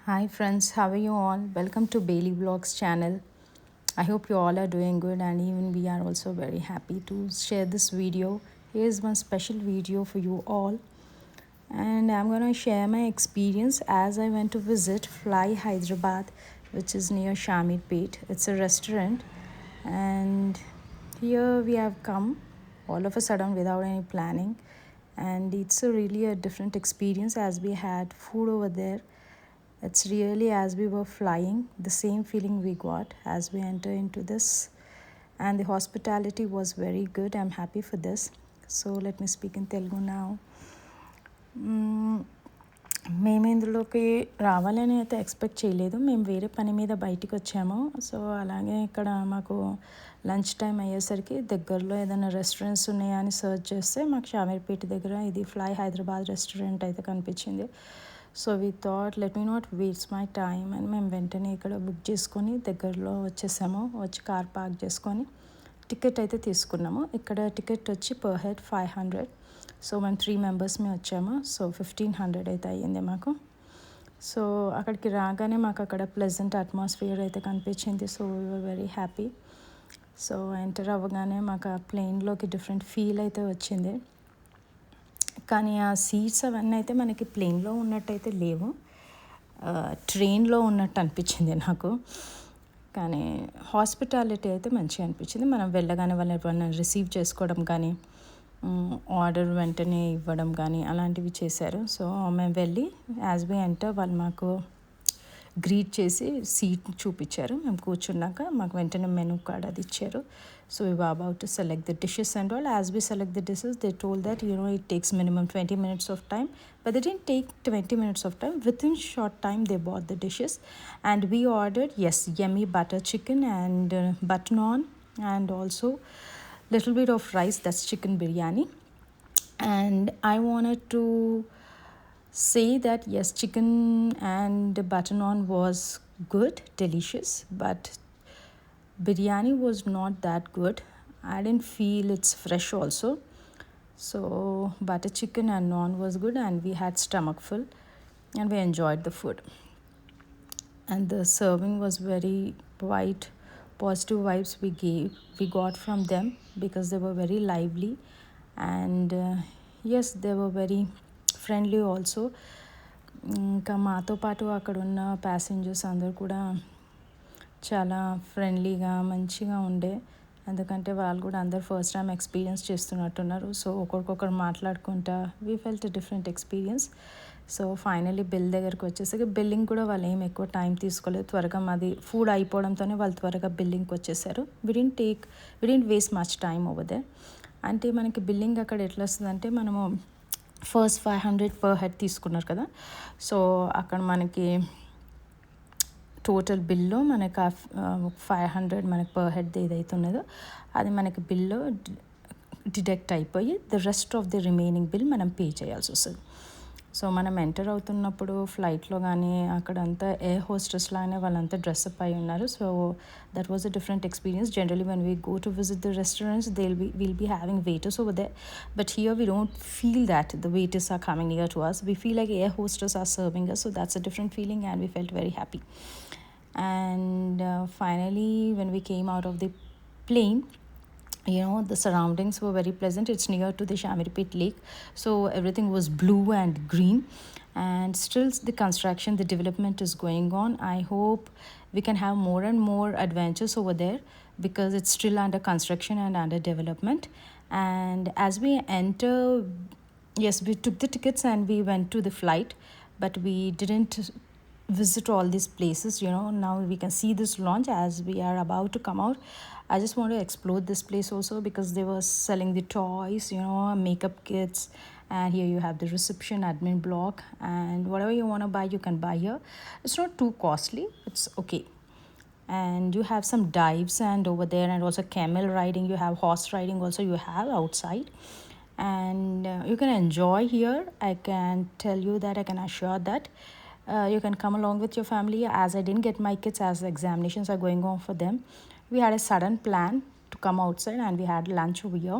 Hi friends, how are you all? Welcome to Bailey Vlogs channel. I hope you all are doing good and even we are also very happy to share this video. Here's one special video for you all and I'm going to share my experience as I went to visit Fly Hyderabad, which is near Shamir Pet. It's a restaurant and here we have come all of a sudden without any planning, and it's really a different experience as we had food over there. It's really as we were flying, the same feeling we got as we enter into this. And the hospitality was very good. I'm happy for this. So let me speak in Telugu now. మేము ఇందులోకి రావాలని అయితే expect చేయలేదు. మేము వేరే పని మీద బయటికి వచ్చాము. సో అలాగే ఇక్కడ మాకు లంచ్ టైం అయ్యేసరికి దగ్గరలో ఏదైనా రెస్టారెంట్స్ ఉన్నాయా అని సర్చ్ చేస్తే మాకు షామీర్పేట దగ్గర ఇది ఫ్లై హైదరాబాద్ రెస్టారెంట్ అయితే కనిపించింది. So we thought let me not waste my time అని మేము వెంటనే ఇక్కడ బుక్ చేసుకొని దగ్గరలో వచ్చేసాము. వచ్చి కార్ పార్క్ చేసుకొని టికెట్ అయితే తీసుకున్నాము. ఇక్కడ టికెట్ వచ్చి పర్ హెడ్ 500. సో మేము 3 మెంబర్స్మే వచ్చాము. సో 1500 అయితే అయ్యింది మాకు. సో అక్కడికి రాగానే మాకు అక్కడ ప్లెజెంట్ అట్మాస్ఫియర్ అయితే కనిపించింది. So we are very happy. So enter అవ్వగానే మాకు ఆ ప్లేన్లోకి డిఫరెంట్ ఫీల్ అయితే వచ్చింది. కానీ ఆ సీట్స్ అవన్నీ అయితే మనకి ప్లేన్లో ఉన్నట్టయితే లేవు, ట్రైన్లో ఉన్నట్టు అనిపించింది నాకు. కానీ హాస్పిటాలిటీ అయితే మంచిగా అనిపించింది. మనం వెళ్ళగానే వాళ్ళని రిసీవ్ చేసుకోవడం కానీ ఆర్డర్ వెంటనే ఇవ్వడం కానీ అలాంటివి చేశారు. సో మేము వెళ్ళి యాజ్ వి ఎంటర్ వాళ్ళు మాకు గ్రీట్ చేసి సీట్ చూపించారు. మేము కూర్చున్నాక మాకు వెంటనే మెనూ కార్డ్ అది ఇచ్చారు. So we were about to select the dishes and all. As we select the dishes, they told that it takes minimum 20 minutes of time, but they didn't take 20 minutes of time. Within short time they bought the dishes and we ordered yummy butter chicken and butter naan and also little bit of rice, that's chicken biryani. And I wanted to say that yes, chicken and butter naan was good, delicious, but biryani was not that good. I didn't feel it's fresh also. So butter chicken and naan was good and we had stomach full and we enjoyed the food. And the serving was very quite positive vibes we got from them because they were very lively and yes, they were very friendly also. ఇంకా మాతో పాటు అక్కడ ఉన్న passengers అందరూ కూడా చాలా ఫ్రెండ్లీగా మంచిగా ఉండే, ఎందుకంటే వాళ్ళు కూడా అందరు ఫస్ట్ టైం ఎక్స్పీరియన్స్ చేస్తున్నట్టున్నారు. సో ఒకరికొకరు మాట్లాడుకుంటా we felt different experience. So finally bill దగ్గరికి వచ్చేసరికి బిల్లింగ్ కూడా వాళ్ళు ఏం ఎక్కువ టైం తీసుకోలేదు. త్వరగా మాది ఫుడ్ అయిపోవడంతోనే వాళ్ళు త్వరగా బిల్లింగ్కి వచ్చేసారు. We didn't waste much time over there. అంటే మనకి బిల్లింగ్ అక్కడ ఎట్లా వస్తుందంటే మనము ఫస్ట్ 500 పర్ హెడ్ తీసుకున్నారు కదా. సో అక్కడ మనకి టోటల్ బిల్లో మనకు 500 మనకి పర్ హెడ్ ఏదైతే ఉన్నదో అది మనకి బిల్లో డిడక్ట్ అయిపోయి the rest of the remaining bill మనం పే చేయాల్సి వస్తుంది. సో మనం ఎంటర్ అవుతున్నప్పుడు ఫ్లైట్లో కానీ అక్కడంతా ఎయిర్ హోస్టెస్ లానే వాళ్ళంతా డ్రెస్అప్ అయి ఉన్నారు. So that was a different experience. Generally when we go to visit the restaurants will be having waiters over there, but here we don't feel that the waiters are coming near to us. We feel like air hostess are serving us, so that's a different feeling and we felt very happy. And finally when we came out of the plane, the surroundings were very pleasant. It's near to the Shamirpet lake, so everything was blue and green, and still the construction, the development is going on. I hope we can have more and more adventures over there because it's still under construction and under development. And as we enter, yes, we took the tickets and we went to the flight, but we didn't visit all these places. Now we can see this launch as we are about to come out. I just want to explore this place also because they were selling the toys, makeup kits, and here you have the reception admin block, and whatever you want to buy you can buy here. It's not too costly, it's okay. And you have some dives and over there, and also camel riding, you have horse riding also you have outside, and you can enjoy here. I can tell you that, I can assure that you can come along with your family. As I didn't get my kids as the examinations are going on for them, we had a sudden plan to come outside and we had lunch over here.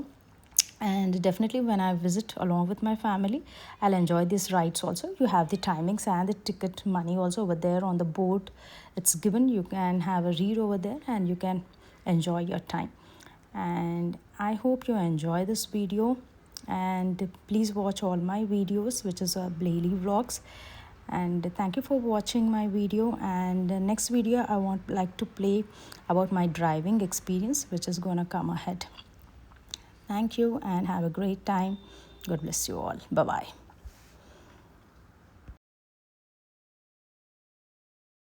And definitely when I visit along with my family, I'll enjoy these rides also. You have the timings and the ticket money also over there on the board. It's given. You can have a read over there and you can enjoy your time. And I hope you enjoy this video, and please watch all my videos, which is Blayley vlogs. And thank you for watching my video. And next video I want like to play about my driving experience, which is gonna come ahead. Thank you and have a great time. God bless you all. Bye bye.